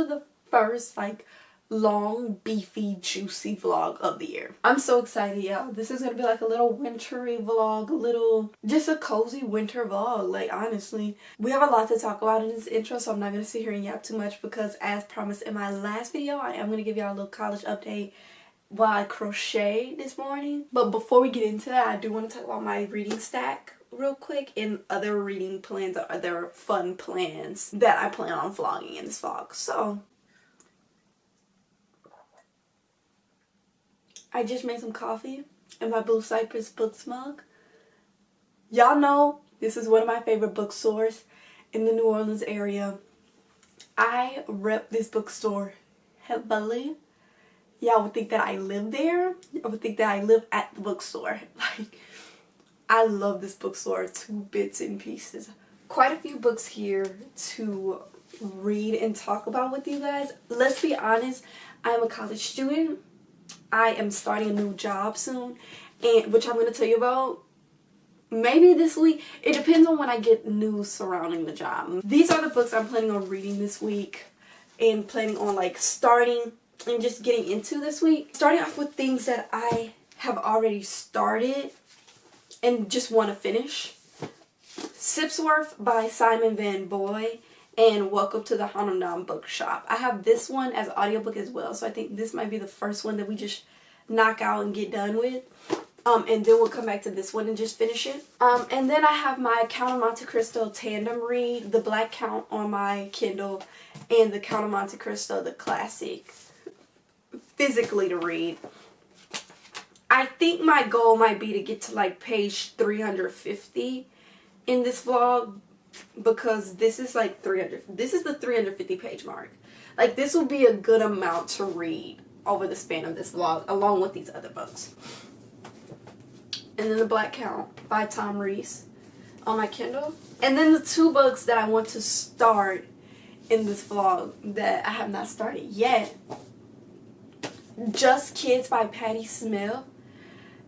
actually the first like long, beefy, juicy vlog of the year. I'm so excited, y'all. This is gonna be like a little wintry vlog, just a cozy winter vlog. Like, honestly, we have a lot to talk about in this intro, so I'm not gonna sit here and yap too much because, as promised in my last video, I am gonna give y'all a little college update while I crochet this morning. But before we get into that, I do want to talk about my reading stack real quick and other reading plans or other fun plans that I plan on vlogging in this vlog. So I just made some coffee in my Blue Cypress books mug. Y'all know this is one of my favorite bookstores in the New Orleans area. I rep this bookstore heavily. Y'all would think that I live there. I would think that I live at the bookstore. Like, I love this bookstore to bits and pieces. Quite a few books here to read and talk about with you guys. Let's be honest, I'm a college student. I am starting a new job soon, and which I'm going to tell you about maybe this week. It depends on when I get news surrounding the job. These are the books I'm planning on reading this week and planning on like starting and just getting into this week. Starting off with things that I have already started and just want to finish. Sipsworth by Simon Van Boy and Welcome to the Hanamdam Bookshop. I have this one as an audiobook as well, so I think this might be the first one that we just knock out and get done with. And then we'll come back to this one and just finish it. And then I have my Count of Monte Cristo tandem read, The Black Count on my Kindle, and the Count of Monte Cristo, the classic, physically to read. I think my goal might be to get to like page 350 in this vlog, because this is like 300. This is the 350 page mark. Like, this will be a good amount to read over the span of this vlog, along with these other books. And then The Black Count by Tom Rees on my Kindle. And then the two books that I want to start in this vlog that I have not started yet. Just Kids by Patti Smith.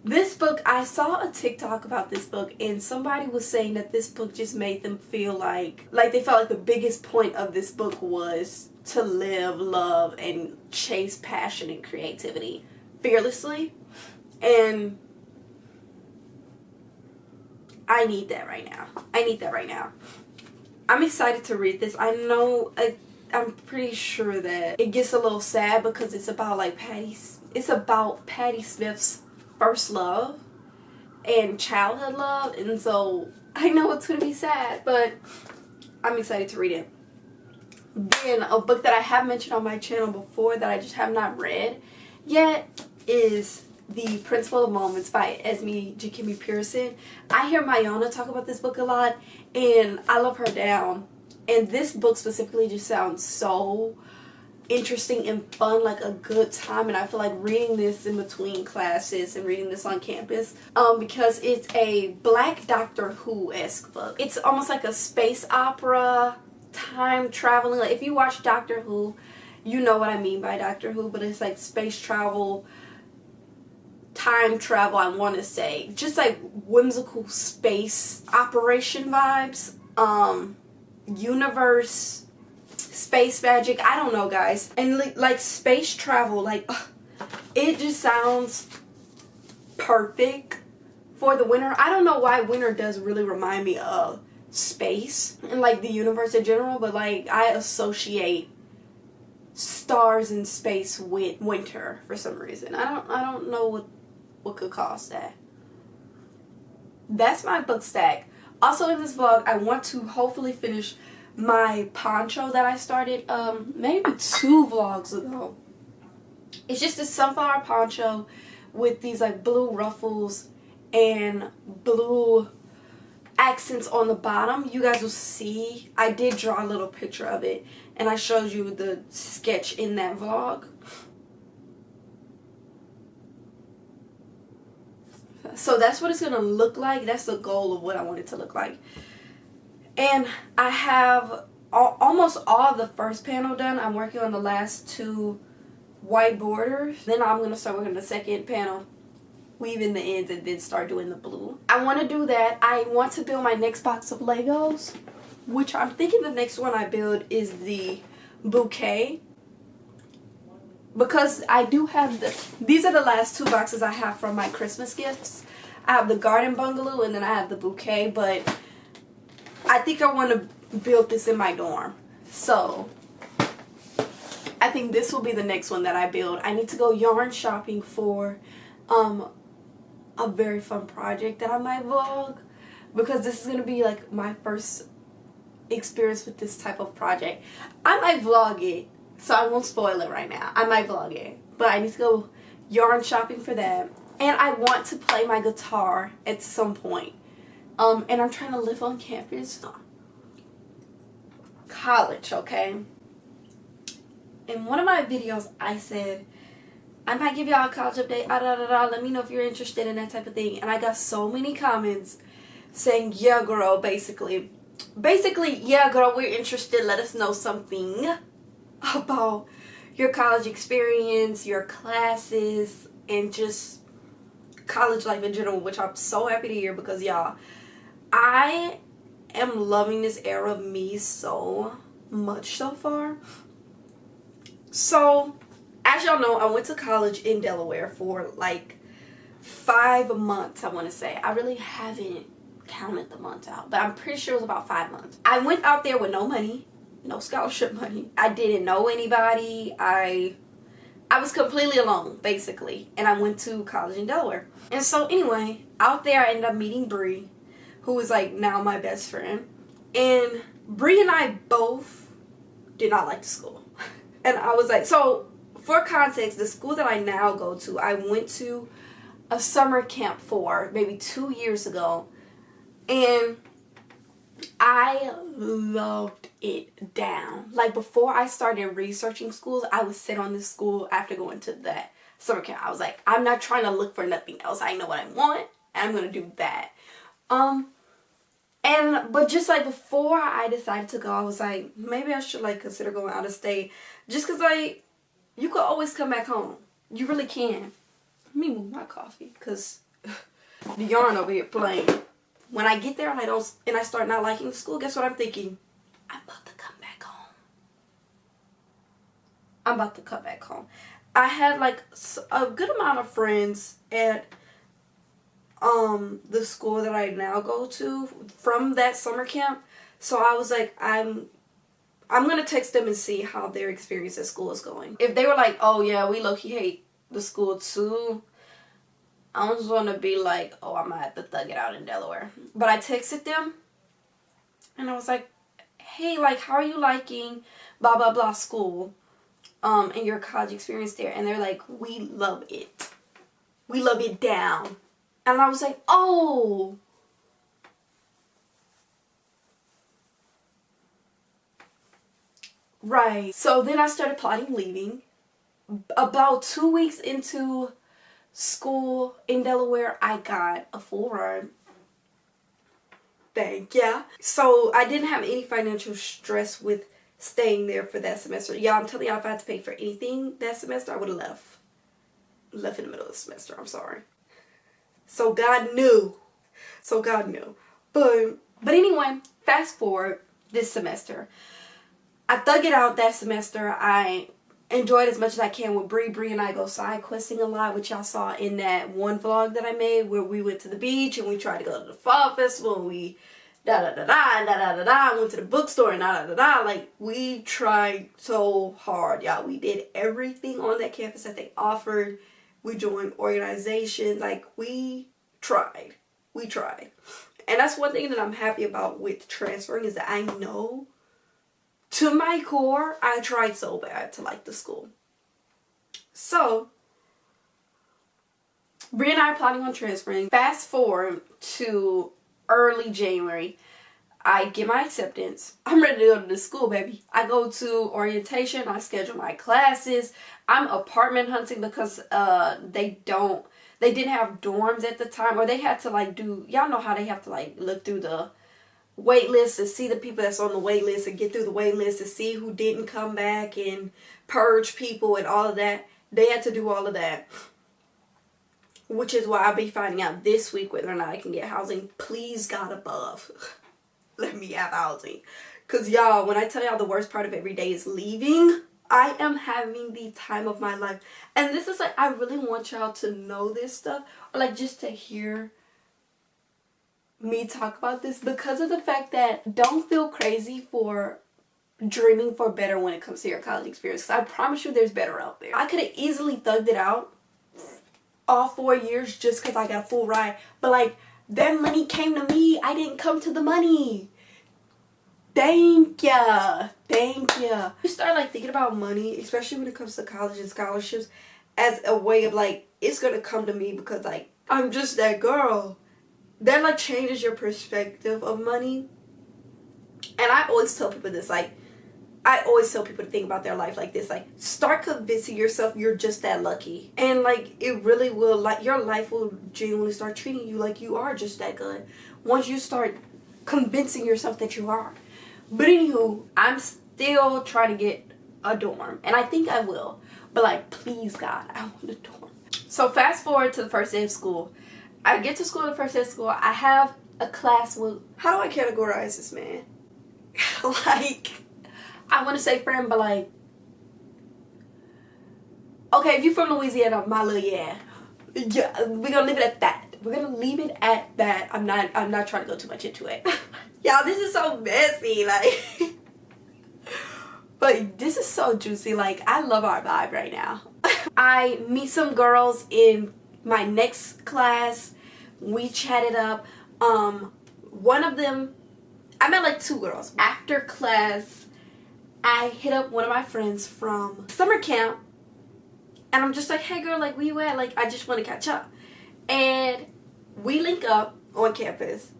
This book, I saw a TikTok about this book, and somebody was saying that this book just made them feel like they felt like the biggest point of this book was to live, love, and chase passion and creativity fearlessly. And I need that right now. I need that right now. I'm excited to read this. I know, I'm pretty sure that it gets a little sad because it's about like Patti Smith's first love and childhood love, and so I know it's gonna be sad, but I'm excited to read it. Then a book that I have mentioned on my channel before that I just have not read yet is The Principle of Moments by Esme Jackimi Pearson. I hear Mayona talk about this book a lot, and I love her down, and this book specifically just sounds so interesting and fun, like a good time. And I feel like reading this in between classes and reading this on campus, because it's a black Doctor Who-esque book. It's almost like a space opera, time traveling. Like, if you watch Doctor Who, you know what I mean by Doctor Who, but it's like space travel, time travel, I want to say, just like whimsical space operation vibes, universe, space magic, I don't know, guys. And like space travel, like, it just sounds perfect for the winter. I don't know why winter does really remind me of space and like the universe in general, but like I associate stars in space with winter for some reason. I don't know what could cause that. That's my book stack. Also in this vlog, I want to hopefully finish my poncho that I started maybe 2 vlogs ago. It's just a sunflower poncho with these like blue ruffles and blue accents on the bottom. You guys will see, I did draw a little picture of it and I showed you the sketch in that vlog. So that's what it's gonna look like. That's the goal of what I want it to look like. And I have almost all of the first panel done. I'm working on the last 2 white borders. Then I'm going to start working on the second panel, weaving the ends, and then start doing the blue. I want to do that. I want to build my next box of Legos, which I'm thinking the next one I build is the bouquet. Because I do have these are the last 2 boxes I have from my Christmas gifts. I have the garden bungalow and then I have the bouquet, but I think I want to build this in my dorm. So I think this will be the next one that I build. I need to go yarn shopping for a very fun project that I might vlog, because this is going to be like my first experience with this type of project. I might vlog it, so I won't spoil it right now. I might vlog it, but I need to go yarn shopping for that. And I want to play my guitar at some point. And I'm trying to live on campus. College, okay? In one of my videos, I said, I might give y'all a college update, let me know if you're interested in that type of thing. And I got so many comments saying, yeah, girl, basically, yeah, girl, we're interested. Let us know something about your college experience, your classes, and just college life in general, which I'm so happy to hear, because y'all, I am loving this era of me so much so far. So, as y'all know, I went to college in Delaware for like 5 months, I want to say. I really haven't counted the months out, but I'm pretty sure it was about 5 months. I went out there with no money, no scholarship money. I didn't know anybody. I was completely alone, basically, and I went to college in Delaware. And so anyway, out there I ended up meeting Bree, who is like now my best friend. And Bree and I both did not like the school. And I was like, so for context, the school that I now go to, I went to a summer camp for maybe 2 years ago, and I loved it down. Like, before I started researching schools, I would sit on this school after going to that summer camp. I was like, I'm not trying to look for nothing else. I know what I want, and I'm going to do that. But just like before I decided to go, I was like, maybe I should like consider going out of state. Just because like, you could always come back home. You really can. Let me move my coffee, because the yarn over here playing. When I get there and I start not liking the school, guess what I'm thinking? I'm about to come back home. I'm about to come back home. I had like a good amount of friends at the school that I now go to from that summer camp. So I was like, I'm gonna text them and see how their experience at school is going. If they were like, oh yeah, we low-key hate the school too, I was gonna be like, oh, I might have to thug it out in Delaware. But I texted them and I was like, hey, like, how are you liking blah blah blah school and your college experience there? And they're like, we love it. We love it down. And I was like, oh. Right. So then I started plotting leaving. About 2 weeks into school in Delaware, I got a full ride. Thank ya. So I didn't have any financial stress with staying there for that semester. Yeah, I'm telling y'all, if I had to pay for anything that semester, I would have left. Left in the middle of the semester. I'm sorry. So God knew. But anyway, fast forward this semester. I thug it out that semester. I enjoyed as much as I can with Bree. Bree and I go side questing a lot, which y'all saw in that one vlog that I made where we went to the beach and we tried to go to the fall festival and we went to the bookstore and like, we tried so hard, y'all. We did everything on that campus that they offered. We joined organizations. Like, we tried. And that's one thing that I'm happy about with transferring, is that I know to my core, I tried so bad to like the school. So, Brie and I are planning on transferring. Fast forward to early January. I get my acceptance. I'm ready to go to the school, baby. I go to orientation. I schedule my classes. I'm apartment hunting because they didn't have dorms at the time, or they had to like do, y'all know how they have to like look through the wait list to see the people that's on the wait list and get through the wait list to see who didn't come back and purge people and all of that. They had to do all of that, which is why I'll be finding out this week whether or not I can get housing. Please, God above, let me have housing, Because y'all, when I tell y'all the worst part of every day is leaving, I am having the time of my life. And this is like, I really want y'all to know this stuff, or like just to hear me talk about this, because of the fact that don't feel crazy for dreaming for better when it comes to your college experience, because I promise you there's better out there. I could have easily thugged it out all 4 years just because I got a full ride, but like that money came to me. I didn't come to the money. Thank ya. Thank ya. You start like thinking about money, especially when it comes to college and scholarships, as a way of like, it's gonna come to me because like I'm just that girl. That like changes your perspective of money. And I always tell people this, like I always tell people to think about their life like this, like start convincing yourself you're just that lucky, and like it really will, like your life will genuinely start treating you like you are just that good once you start convincing yourself that you are. But anywho, I'm still trying to get a dorm, and I think I will, but like please God, I want a dorm. So fast forward to the first day of school. I get to school the first day of school. I have a class with, how do I categorize this man? Like, I want to say friend, but like, okay, if you're from Louisiana, my little yeah, we're gonna leave it at that. We're gonna leave it at that. I'm not trying to go too much into it. Y'all, this is so messy, like, but this is so juicy. Like, I love our vibe right now. I meet some girls in my next class. We chatted up. One of them, I met like 2 girls. After class, I hit up one of my friends from summer camp, and I'm just like, hey girl, like where you at? Like, I just want to catch up. And we link up on campus,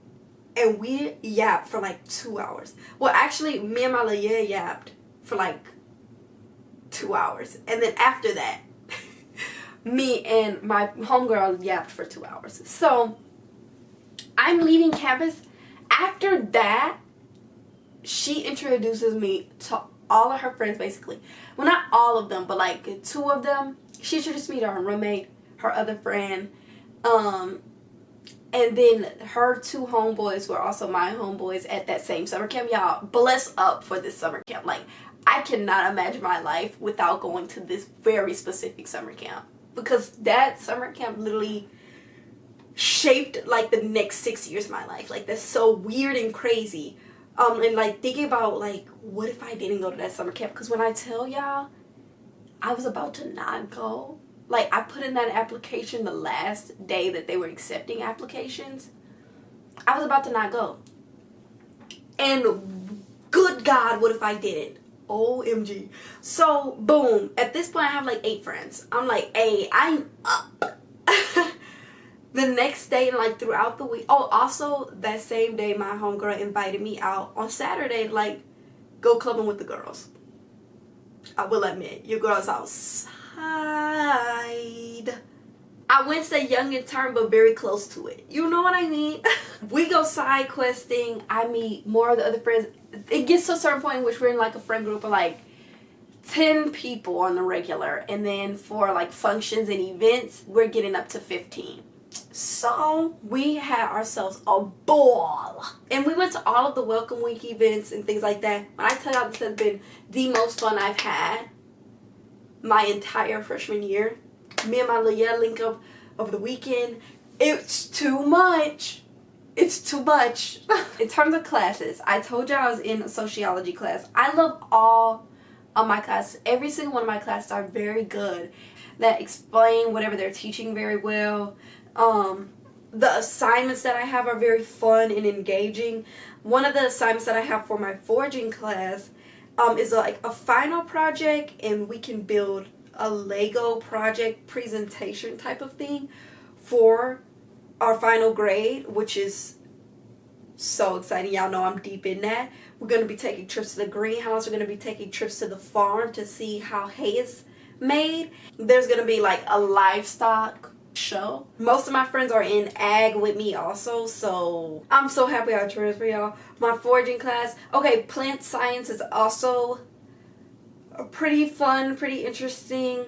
and we yapped for like 2 hours. Well, actually, me and my little yeah yapped for like 2 hours. And then after that, me and my homegirl yapped for 2 hours. So, I'm leaving campus. After that, she introduces me to all of her friends, basically. Well, not all of them, but like 2 of them. She introduced me to her roommate, her other friend, and then her 2 homeboys were also my homeboys at that same summer camp. Y'all, bless up for this summer camp. Like, I cannot imagine my life without going to this very specific summer camp, because that summer camp literally shaped like the next 6 years of my life. Like, that's so weird and crazy. And like thinking about like, what if I didn't go to that summer camp? Because when I tell y'all, I was about to not go. Like, I put in that application the last day that they were accepting applications. I was about to not go. And good God, what if I didn't? OMG. So, boom. At this point, I have like 8 friends. I'm like, hey, I'm up. The next day and like throughout the week. Oh, also that same day, my homegirl invited me out on Saturday to like go clubbing with the girls. I will admit, your girl's outside. I wouldn't say young in term, but very close to it. You know what I mean? We go side questing. I meet more of the other friends. It gets to a certain point in which we're in like a friend group of like 10 people on the regular. And then for like functions and events, we're getting up to 15. So we had ourselves a ball, and we went to all of the welcome week events and things like that. When I tell y'all, this has been the most fun I've had my entire freshman year. Me and my little link up over the weekend. It's too much. It's too much. In terms of classes, I told y'all I was in a sociology class. I love all of my classes. Every single one of my classes are very good, that explain whatever they're teaching very well. The assignments that I have are very fun and engaging. One of the assignments that I have for my foraging class is like a final project, and we can build a Lego project presentation type of thing for our final grade, which is so exciting. Y'all know I'm deep in that. We're going to be taking trips to the greenhouse. We're going to be taking trips to the farm to see how hay is made. There's going to be like a livestock show. Most of my friends are in ag with me also, so I'm so happy I transferred y'all. My foraging class. Okay, plant science is also pretty fun, pretty interesting.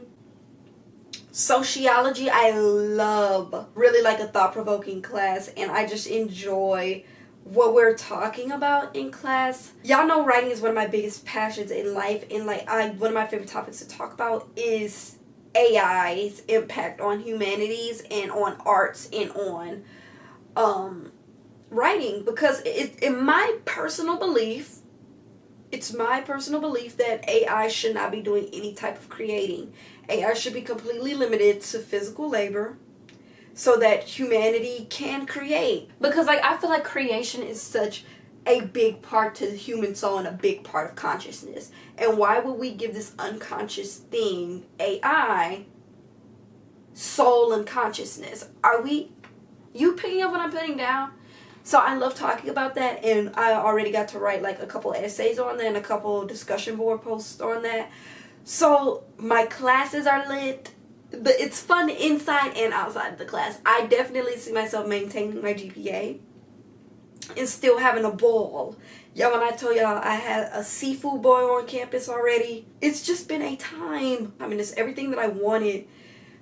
Sociology, I love. Really like a thought-provoking class, and I just enjoy what we're talking about in class. Y'all know writing is one of my biggest passions in life, and like one of my favorite topics to talk about is AI's impact on humanities and on arts and on writing, because in my personal belief, it's my personal belief that AI should not be doing any type of creating. AI should be completely limited to physical labor so that humanity can create. Because like I feel like creation is such a big part to the human soul and a big part of consciousness. And why would we give this unconscious thing, AI, soul and consciousness? You picking up what I'm putting down? So I love talking about that, and I already got to write like a couple essays on that and a couple discussion board posts on that. So my classes are lit. It's fun inside and outside of the class. I definitely see myself maintaining my GPA and still having a ball. Yeah, when I told y'all I had a seafood boil on campus already, it's just been a time. I mean, it's everything that I wanted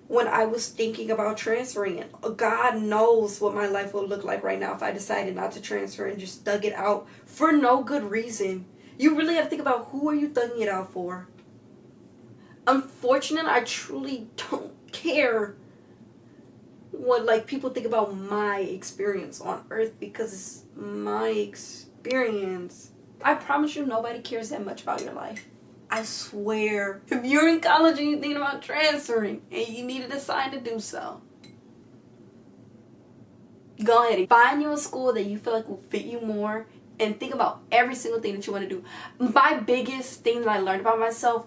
when I was thinking about transferring it. God knows what my life would look like right now if I decided not to transfer and just dug it out for no good reason. You really have to think about, who are you thugging it out for? Unfortunately, I truly don't care what like people think about my experience on earth, because it's my experience. I promise you, nobody cares that much about your life. I swear. If you're in college and you're thinking about transferring and you need to decide to do so, go ahead and find you a school that you feel like will fit you more, and think about every single thing that you want to do. My biggest thing that I learned about myself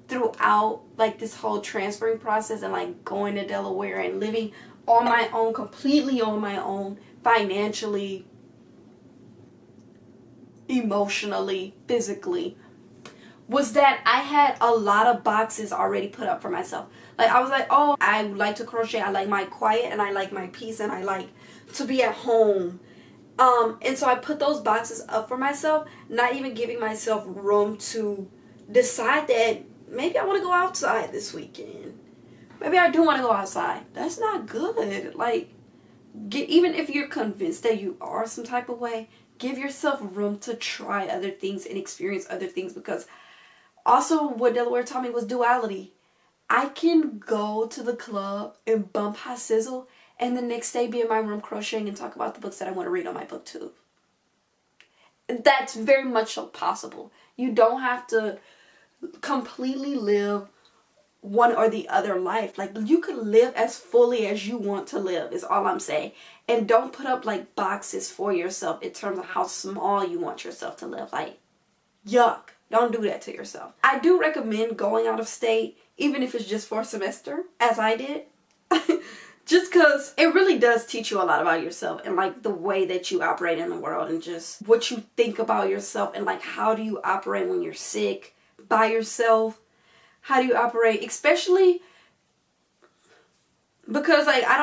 throughout like this whole transferring process and like going to Delaware and living on my own, completely on my own, financially, emotionally, physically, was that I had a lot of boxes already put up for myself. Like I was like, oh, I like to crochet, I like my quiet, and I like my peace, and I like to be at home. And so I put those boxes up for myself, not even giving myself room to decide that maybe I want to go outside this weekend. Maybe I do want to go outside. That's not good. Like, even if you're convinced that you are some type of way, give yourself room to try other things and experience other things, because also what Delaware taught me was duality. I can go to the club and bump hot sizzle and the next day be in my room crocheting and talk about the books that I want to read on my booktube. That's very much so possible. You don't have to completely live one or the other life. Like, you could live as fully as you want to live, is all I'm saying. And don't put up like boxes for yourself in terms of how small you want yourself to live. Like, yuck. Don't do that to yourself. I do recommend going out of state, even if it's just for a semester, as I did. Just because it really does teach you a lot about yourself and like the way that you operate in the world, and just what you think about yourself, and like how do you operate when you're sick by yourself. How do you operate, especially because like I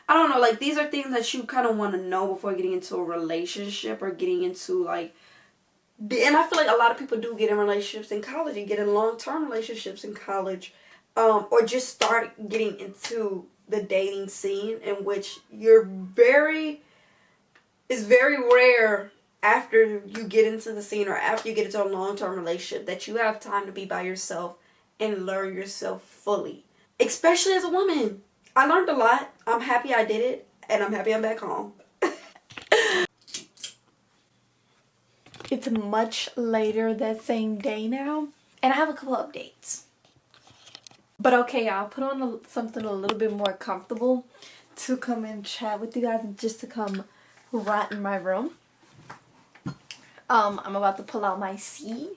don't know, like these are things that you kind of want to know before getting into a relationship or getting into like, and I feel like a lot of people do get in relationships in college and get in long-term relationships in college, or just start getting into the dating scene, in which it's very rare after you get into the scene or after you get into a long-term relationship that you have time to be by yourself and learn yourself fully. Especially as a woman. I learned a lot. I'm happy I did it, and I'm happy I'm back home. It's much later that same day now, and I have a couple updates. But okay, y'all, put on something a little bit more comfortable to come and chat with you guys, and just to come right in my room. I'm about to pull out my C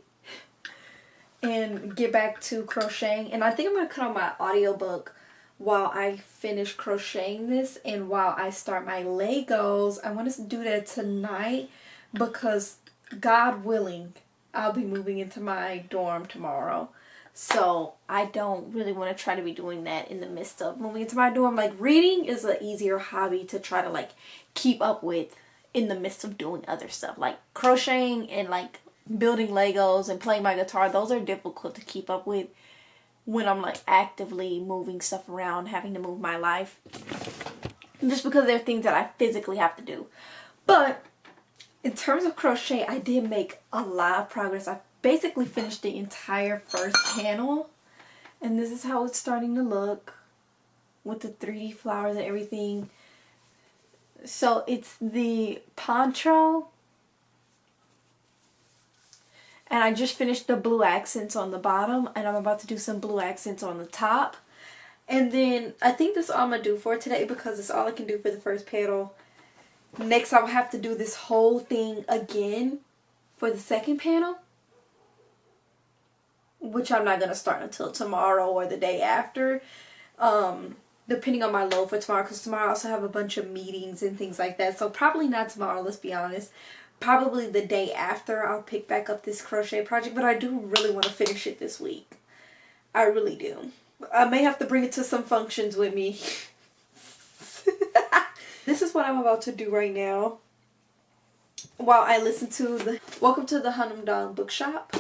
and get back to crocheting, and I think I'm going to cut on my audiobook while I finish crocheting this and while I start my Legos. I want to do that tonight because, God willing, I'll be moving into my dorm tomorrow. So I don't really want to try to be doing that in the midst of moving into my dorm. Like, reading is an easier hobby to try to like keep up with in the midst of doing other stuff. Like crocheting and like building Legos and playing my guitar, those are difficult to keep up with when I'm like actively moving stuff around, having to move my life, just because they're things that I physically have to do. But In terms of crochet, I did make a lot of progress. I basically finished the entire first panel, and this is how it's starting to look with the 3D flowers and everything. So it's the poncho, and I just finished the blue accents on the bottom, and I'm about to do some blue accents on the top. And then I think that's all I'm going to do for today because it's all I can do for the first panel. Next, I'll have to do this whole thing again for the second panel, which I'm not going to start until tomorrow or the day after, depending on my load for tomorrow, because tomorrow I also have a bunch of meetings and things like that. So probably not tomorrow, let's be honest. Probably the day after I'll pick back up this crochet project, but I do really want to finish it this week. I really do. I may have to bring it to some functions with me. This is what I'm about to do right now while I listen to the Welcome to the Hanum Dong Bookshop.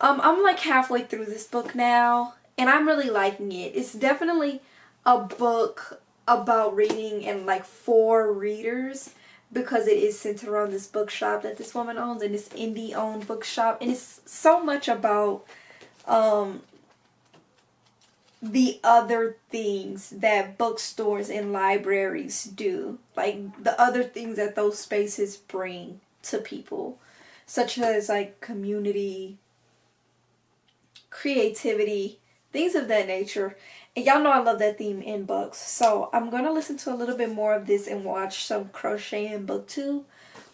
I'm like halfway through this book now, and I'm really liking it. It's definitely a book about reading and like for readers, because it is centered around this bookshop that this woman owns, and this indie owned bookshop, and it's so much about the other things that bookstores and libraries do, like the other things that those spaces bring to people, such as like community, creativity, things of that nature. And y'all know I love that theme in books, so I'm gonna listen to a little bit more of this and watch some crochet in BookTube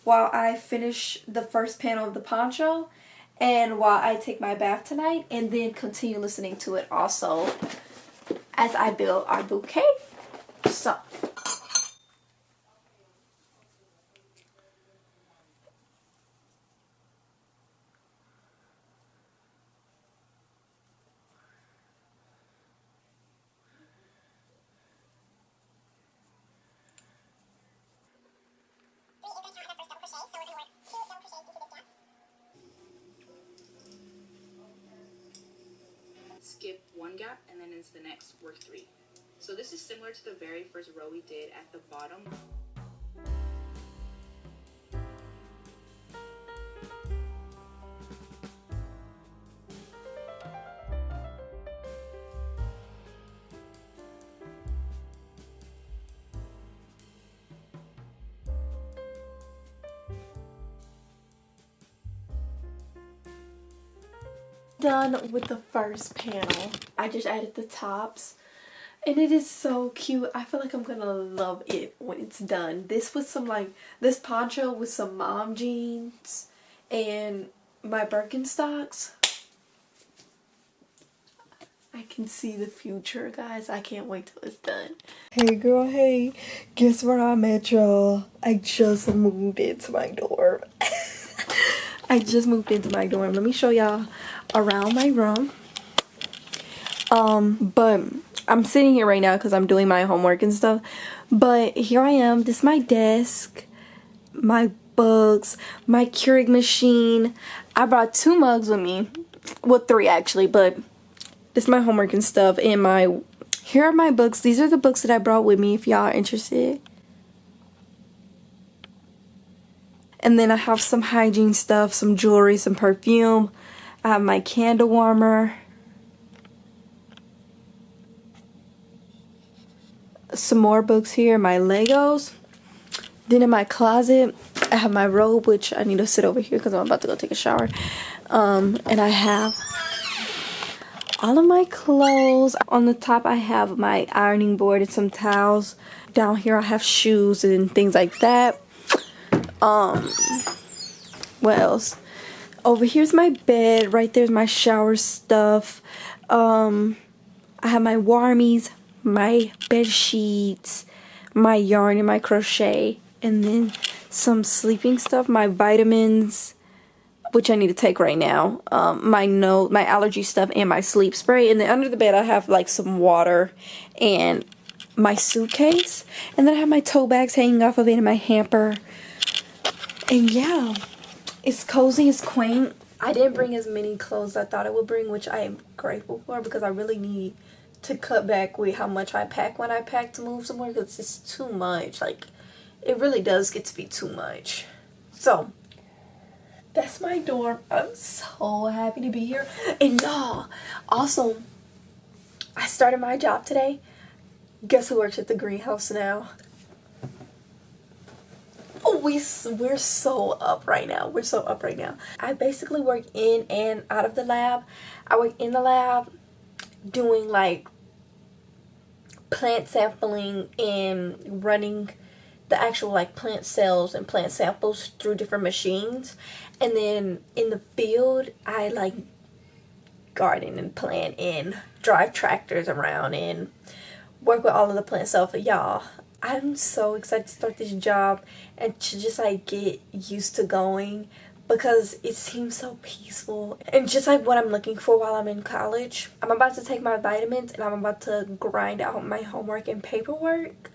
while I finish the first panel of the poncho and while I take my bath tonight, and then continue listening to it also as I build our bouquet. So skip one gap and then into the next work 3. So this is similar to the very first row we did at the bottom. done with the first panel. I just added the tops, and it is so cute. I feel like I'm gonna love it when it's done. This was some like this poncho with some mom jeans and my Birkenstocks. I can see the future, guys. I can't wait till it's done. Hey girl, hey, guess where I'm at, y'all? I just moved into my dorm. I just moved into my dorm. Let me show y'all around my room. But I'm sitting here right now because I'm doing my homework and stuff. But here I am. This is my desk, my books, my Keurig machine. I brought 2 mugs with me. Well, 3 actually, but this is my homework and stuff. And here are my books. These are the books that I brought with me if y'all are interested. And then I have some hygiene stuff, some jewelry, some perfume. I have my candle warmer. Some more books here, my Legos. Then in my closet, I have my robe, which I need to sit over here because I'm about to go take a shower. And I have all of my clothes. On the top, I have my ironing board and some towels. Down here, I have shoes and things like that. What else? Over here's my bed. Right there's my shower stuff. I have my warmies, my bed sheets, my yarn and my crochet, and then some sleeping stuff, my vitamins, which I need to take right now, my allergy stuff, and my sleep spray. And then under the bed I have like some water and my suitcase, and then I have my tote bags hanging off of it and my hamper. And yeah, it's cozy, it's quaint. I didn't bring as many clothes as I thought I would bring, which I am grateful for, because I really need to cut back with how much I pack when I pack to move somewhere, because it's too much. Like, it really does get to be too much. So that's my dorm. I'm so happy to be here. And y'all, also, I started my job today. Guess who works at the greenhouse now? Oh, we're so up right now. We're so up right now. I basically work in and out of the lab. I work in the lab doing like plant sampling and running the actual like plant cells and plant samples through different machines. And then in the field, I like garden and plant and drive tractors around and work with all of the plant stuff. Y'all, I'm so excited to start this job and to just like get used to going, because it seems so peaceful and just like what I'm looking for while I'm in college. I'm about to take my vitamins and I'm about to grind out my homework and paperwork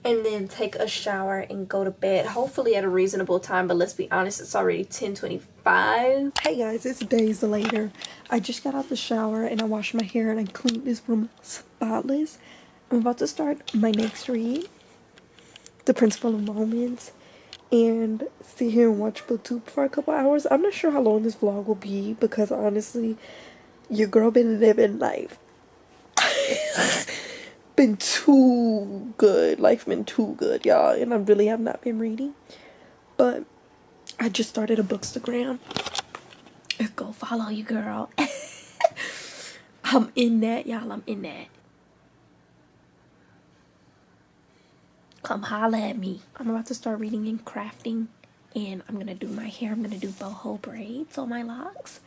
and then take a shower and go to bed, hopefully at a reasonable time. But let's be honest, it's already 10:25. Hey guys, it's days later. I just got out the shower and I washed my hair and I cleaned this room spotless. I'm about to start my next read, The Principle of Moments, and sit here and watch booktube for a couple hours. I'm not sure how long this vlog will be, because honestly, your girl been living life. Been too good. Life been too good, y'all, and I really have not been reading. But I just started a bookstagram. Go follow you, girl. I'm in that, y'all. I'm in that. Come holla at me. I'm about to start reading and crafting, and I'm gonna do my hair. I'm gonna do boho braids on my locks.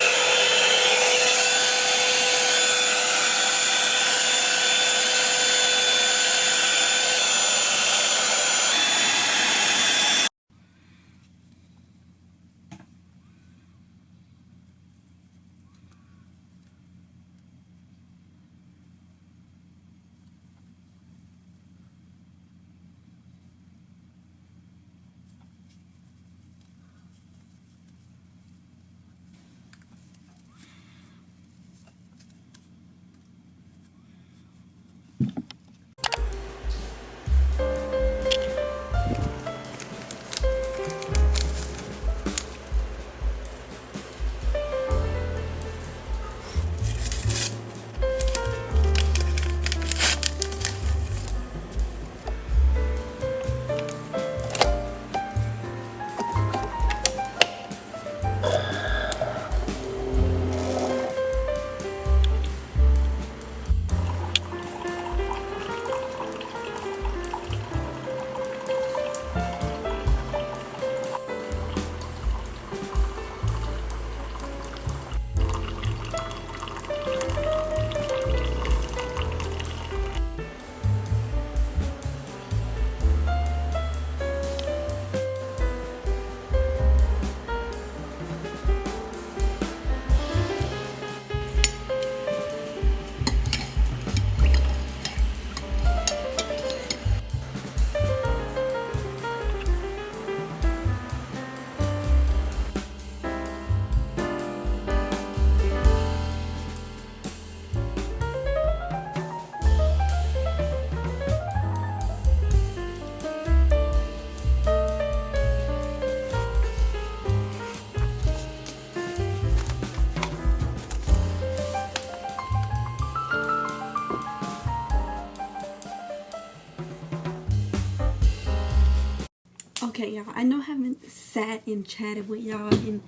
Okay, y'all, I know I haven't sat and chatted with y'all in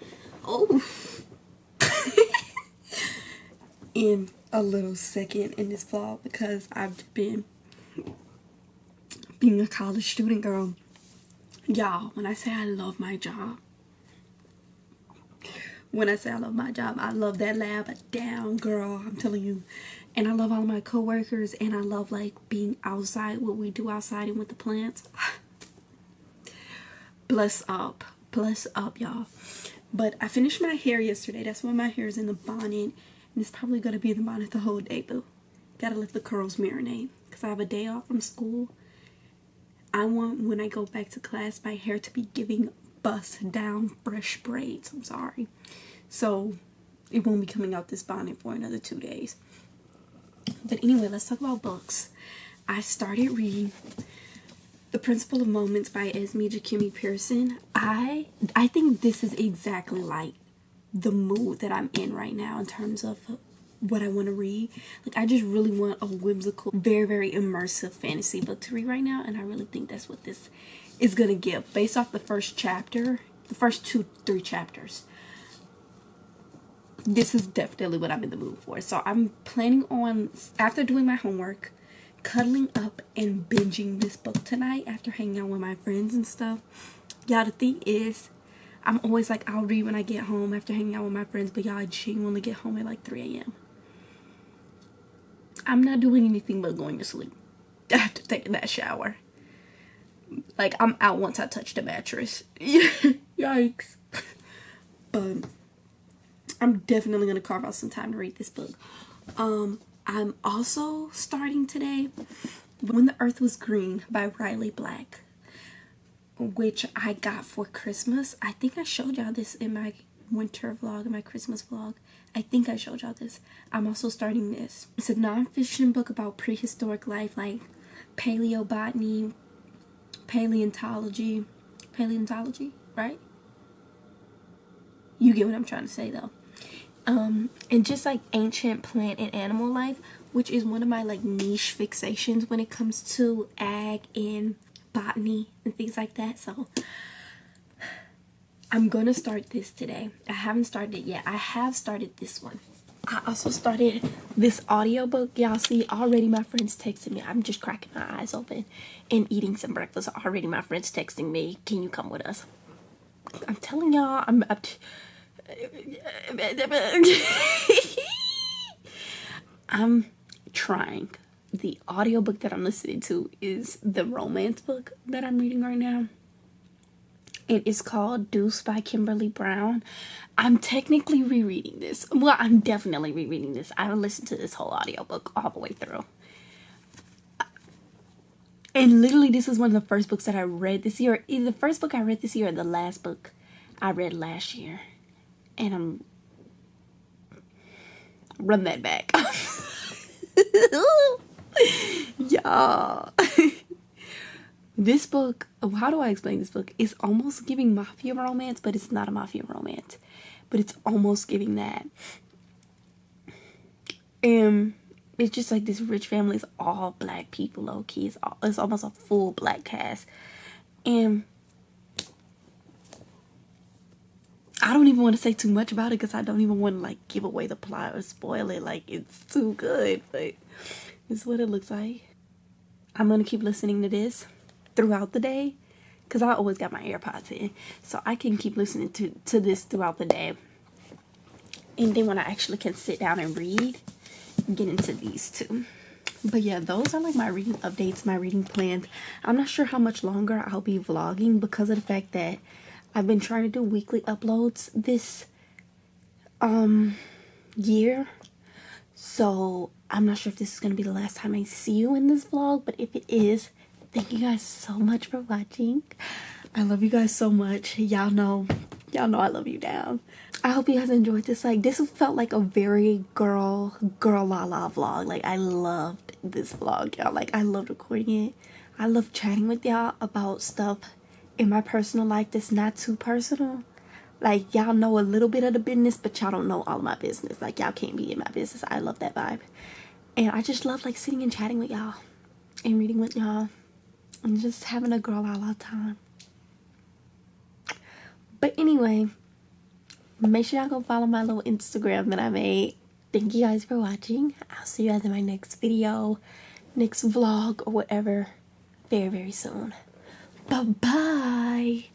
a little second in this vlog, because I've been being a college student, girl. Y'all, when I say I love my job, I love that lab down, girl. I'm telling you. And I love all my coworkers, and I love like being outside, what we do outside and with the plants. Bless up, y'all. But I finished my hair yesterday. That's why my hair is in the bonnet, and it's probably gonna be in the bonnet the whole day, boo. Gotta let the curls marinate, because I have a day off from school. I want, when I go back to class, my hair to be giving bust down fresh braids. I'm sorry. So it won't be coming out this bonnet for another 2 days. But anyway, let's talk about books. I started reading The Principle of Moments by Esme Jakimi Pearson. I think this is exactly like the mood that I'm in right now in terms of what I want to read. Like, I just really want a whimsical, very, very immersive fantasy book to read right now, and I really think that's what this is gonna give based off the first chapter, the first 2-3 chapters. This is definitely what I'm in the mood for. So I'm planning on, after doing my homework, cuddling up and binging this book tonight after hanging out with my friends and stuff. Y'all, the thing is, I'm always like, I'll read when I get home after hanging out with my friends, but y'all, I genuinely get home at like 3 a.m. I'm not doing anything but going to sleep after taking that shower. Like, I'm out once I touch the mattress. Yikes. But I'm definitely going to carve out some time to read this book. I'm also starting today When the Earth Was Green by Riley Black, which I got for Christmas. I think I showed y'all this in my winter vlog, in my Christmas vlog. I think I showed y'all this. I'm also starting this. It's a non-fiction book about prehistoric life, like paleobotany, paleontology, right? You get what I'm trying to say though. And just like ancient plant and animal life, which is one of my like niche fixations when it comes to ag and botany and things like that. So I'm gonna start this today. I haven't started it yet. I have started this one. I also started this audiobook. Y'all see, already my friends texting me. I'm just cracking my eyes open and eating some breakfast. Already my friends texting me, can you come with us? I'm telling y'all, I'm trying. The audiobook that I'm listening to is the romance book that I'm reading right now. It is called Deuce by Kimberly Brown. I'm technically rereading this. Well, I'm definitely rereading this. I haven't listened to this whole audiobook all the way through. And literally, this is one of the first books that I read this year. Either the first book I read this year or the last book I read last year. And I'm... Run that back. Y'all. This book, how do I explain this book? It's almost giving mafia romance, but it's not a mafia romance. But it's almost giving that. And it's just like this rich family. It's all black people, low key. It's almost a full black cast. And I don't even want to say too much about it because I don't even want to like give away the plot or spoil it. Like, it's too good, but this is what it looks like. I'm going to keep listening to this throughout the day because I always got my AirPods in, so I can keep listening to this throughout the day, and then when I actually can sit down and read, get into these two. But yeah, those are like my reading updates, my reading plans. I'm not sure how much longer I'll be vlogging because of the fact that I've been trying to do weekly uploads this year, so I'm not sure if this is going to be the last time I see you in this vlog, but if it is, thank you guys so much for watching. I love you guys so much. Y'all know I love you down. I hope you guys enjoyed this. Like, this felt like a very girl la la vlog. Like, I loved this vlog, y'all. Like, I loved recording it. I love chatting with y'all about stuff in my personal life that's not too personal. Like, y'all know a little bit of the business, but y'all don't know all of my business. Like, y'all can't be in my business. I love that vibe. And I just love like sitting and chatting with y'all and reading with y'all and just having a girl all time. But anyway, make sure y'all go follow my little Instagram that I made. Thank you guys for watching. I'll see you guys in my next video, next vlog, or whatever very, very soon. Bye-bye.